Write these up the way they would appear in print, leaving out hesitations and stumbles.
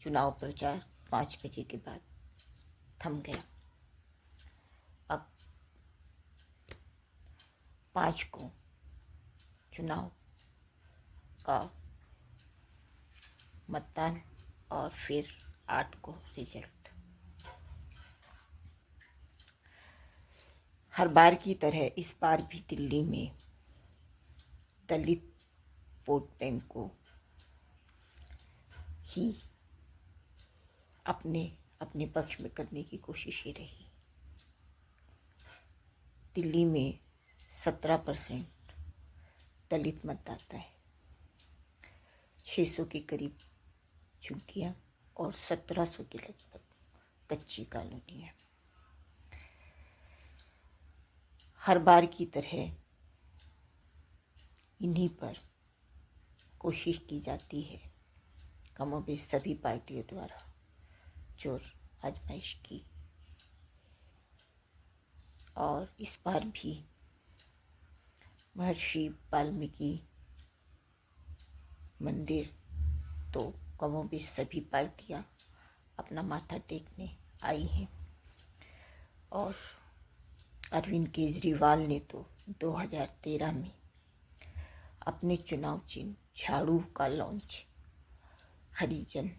चुनाव प्रचार 5 बजे के बाद थम गया। अब 5 को चुनाव का मतदान और फिर 8 को रिजल्ट। हर बार की तरह इस बार भी दिल्ली में दलित वोट बैंक को ही अपने पक्ष में करने की कोशिश ही रही। दिल्ली में 17% दलित मतदाता है, 600 के करीब झुग्गियाँ और 1700 के लगभग कच्ची कॉलोनियाँ। हर बार की तरह इन्हीं पर कोशिश की जाती है, कमोबेश सभी पार्टियों द्वारा जोर आजमाइश की। और इस बार भी महर्षि वाल्मीकि मंदिर तो कमोबेश सभी पार्टियां अपना माथा टेकने आई हैं। और अरविंद केजरीवाल ने तो 2013 में अपने चुनाव चिन्ह झाड़ू का लॉन्च हरिजन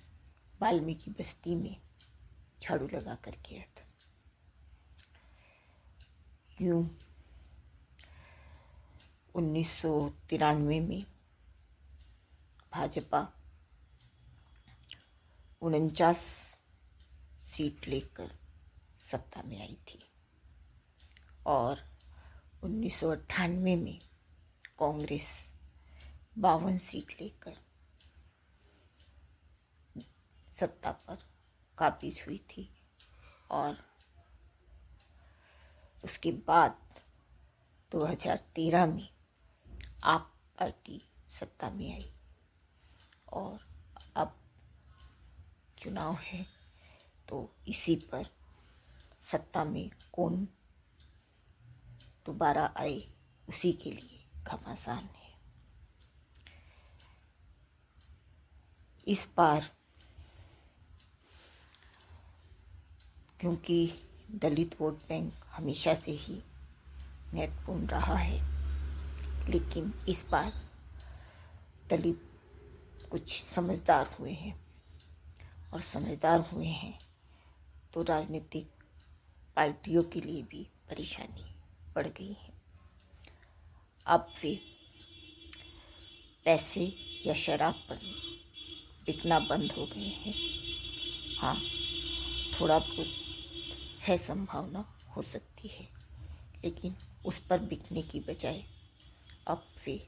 वाल्मीकि बस्ती में झाड़ू लगा कर किया था। यूं 1993 में भाजपा 49 सीट लेकर सत्ता में आई थी और 1998 में कांग्रेस 52 सीट लेकर सत्ता पर काबिज हुई थी। और उसके बाद 2013 में आप पार्टी सत्ता में आई और अब चुनाव है तो इसी पर सत्ता में कौन दोबारा आए उसी के लिए घमासान है। इस बार क्योंकि दलित वोट बैंक हमेशा से ही महत्वपूर्ण रहा है, लेकिन इस बार दलित कुछ समझदार हुए हैं और समझदार हुए हैं तो राजनीतिक पार्टियों के लिए भी परेशानी बढ़ गई है। अब वे पैसे या शराब पर बिकना बंद हो गए हैं। हाँ, थोड़ा बहुत है संभावना हो सकती है, लेकिन उस पर बिकने की बजाय अब वे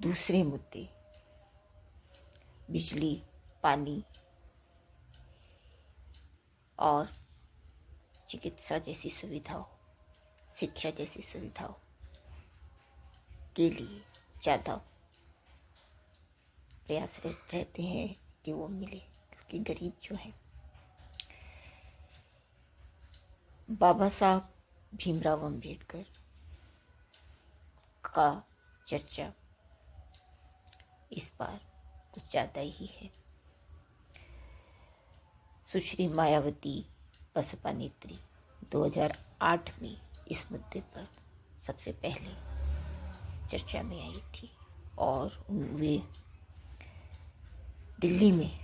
दूसरे मुद्दे बिजली, पानी और चिकित्सा जैसी सुविधाओं, शिक्षा जैसी सुविधाओं के लिए ज़्यादा प्रयासरत रहते हैं कि वो मिले, क्योंकि गरीब जो हैं। बाबा साहब भीमराव अंबेडकर का चर्चा इस बार कुछ ज़्यादा ही है। सुश्री मायावती बसपा नेत्री 2008 में इस मुद्दे पर सबसे पहले चर्चा में आई थी और वे दिल्ली में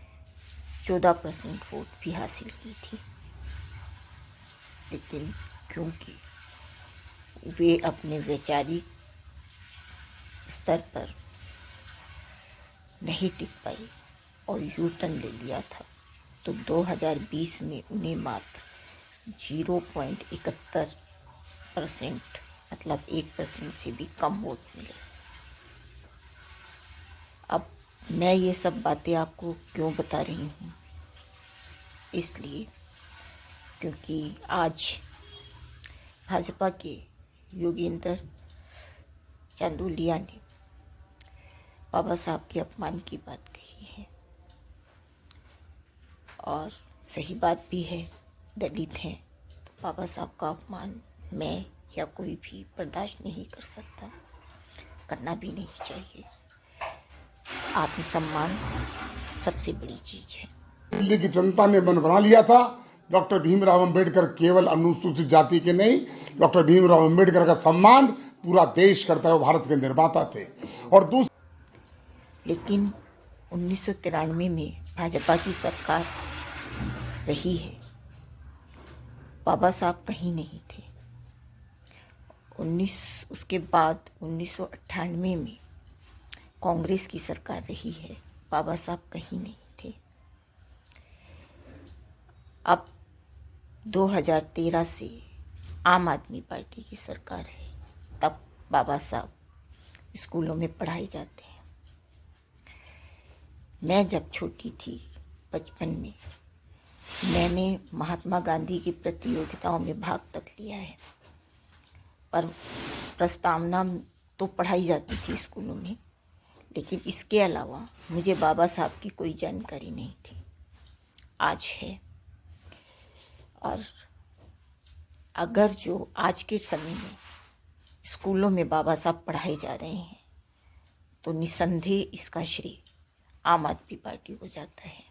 14% वोट भी हासिल की थी। लेकिन क्योंकि वे अपने वैचारिक स्तर पर नहीं टिक पाई और यू टर्न ले लिया था, तो 2020 में उन्हें मात्र 0.71% मतलब 1% से भी कम वोट मिले। अब मैं ये सब बातें आपको क्यों बता रही हूँ? इसलिए क्योंकि आज भाजपा के योगेंद्र चांदोलिया ने बाबा साहब के अपमान की बात कही है और सही बात भी है। दलित हैं तो बाबा साहब का अपमान मैं या कोई भी बर्दाश्त नहीं कर सकता, करना भी नहीं चाहिए। आत्मसम्मान सबसे बड़ी चीज है। दिल्ली की जनता ने मन बना लिया था, डॉक्टर भीमराव अंबेडकर केवल अनुसूचित जाति के नहीं, डॉक्टर भीमराव अंबेडकर का सम्मान पूरा देश करता है। वो भारत के निर्माता थे। और लेकिन 1993 में भाजपा की सरकार रही है, बाबा साहब कहीं नहीं थे। उसके बाद 1998 में कांग्रेस की सरकार रही है, बाबा साहब कहीं नहीं थे। अब 2013 से आम आदमी पार्टी की सरकार है, तब बाबा साहब स्कूलों में पढ़ाए जाते हैं। मैं जब छोटी थी, बचपन में, मैंने महात्मा गांधी की प्रतियोगिताओं में भाग तक लिया है, पर प्रस्तावना तो पढ़ाई जाती थी स्कूलों में, लेकिन इसके अलावा मुझे बाबा साहब की कोई जानकारी नहीं थी। आज है। और अगर जो आज के समय में स्कूलों में बाबा साहब पढ़ाए जा रहे हैं, तो निस्संदेह इसका श्रेय आम आदमी पार्टी को जाता है।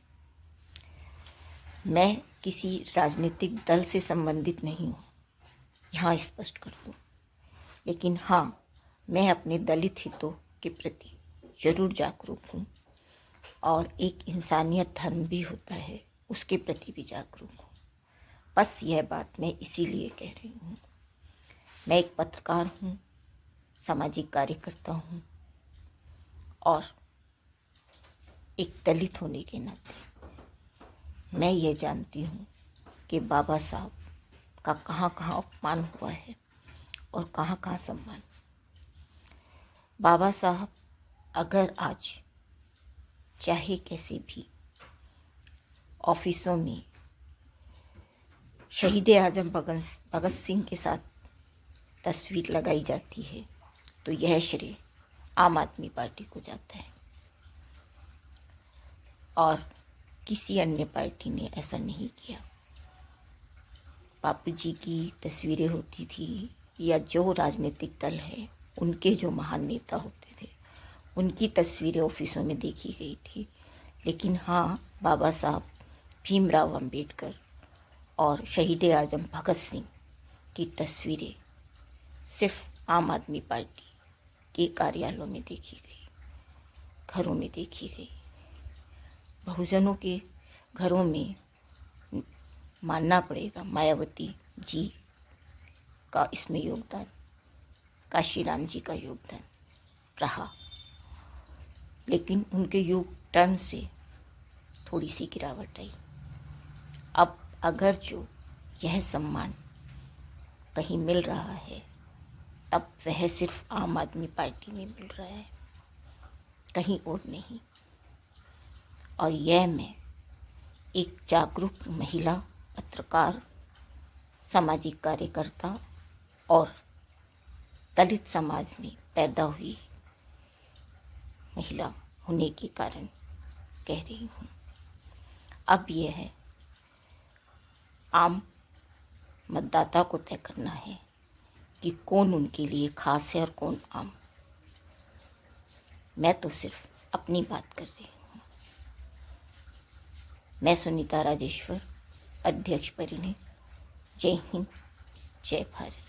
मैं किसी राजनीतिक दल से संबंधित नहीं हूँ, यहाँ स्पष्ट कर दूँ, लेकिन हाँ, मैं अपने दलित हितों के प्रति जरूर जागरूक हूँ, और एक इंसानियत धर्म भी होता है, उसके प्रति भी जागरूक हूँ। बस यह बात मैं इसीलिए कह रही हूँ। मैं एक पत्रकार हूँ, सामाजिक कार्यकर्ता हूँ, और एक दलित होने के नाते मैं ये जानती हूँ कि बाबा साहब का कहाँ कहाँ अपमान हुआ है और कहाँ कहाँ सम्मान। बाबा साहब अगर आज चाहे कैसे भी ऑफिसों में शहीद आजम भगत सिंह के साथ तस्वीर लगाई जाती है, तो यह श्रेय आम आदमी पार्टी को जाता है, और किसी अन्य पार्टी ने ऐसा नहीं किया। बापू जी की तस्वीरें होती थी, या जो राजनीतिक दल है उनके जो महान नेता होते थे, उनकी तस्वीरें ऑफिसों में देखी गई थी। लेकिन हाँ, बाबा साहब भीमराव अंबेडकर और शहीद आजम भगत सिंह की तस्वीरें सिर्फ आम आदमी पार्टी के कार्यालयों में देखी गई, घरों में देखी गई। बहुजनों के घरों में मानना पड़ेगा मायावती जी का इसमें योगदान, काशीराम जी का योगदान रहा, लेकिन उनके युग टर्न से थोड़ी सी गिरावट आई। अब अगर जो यह सम्मान कहीं मिल रहा है, तब वह सिर्फ आम आदमी पार्टी में मिल रहा है, कहीं और नहीं। और यह मैं एक जागरूक महिला पत्रकार, सामाजिक कार्यकर्ता और दलित समाज में पैदा हुई महिला होने के कारण कह रही हूँ। अब यह है, आम मतदाता को तय करना है कि कौन उनके लिए खास है और कौन आम। मैं तो सिर्फ अपनी बात कर रही हूँ। मैं सुनीता राजेश्वर, अध्यक्ष परिणय। जय हिंद, जय भारत।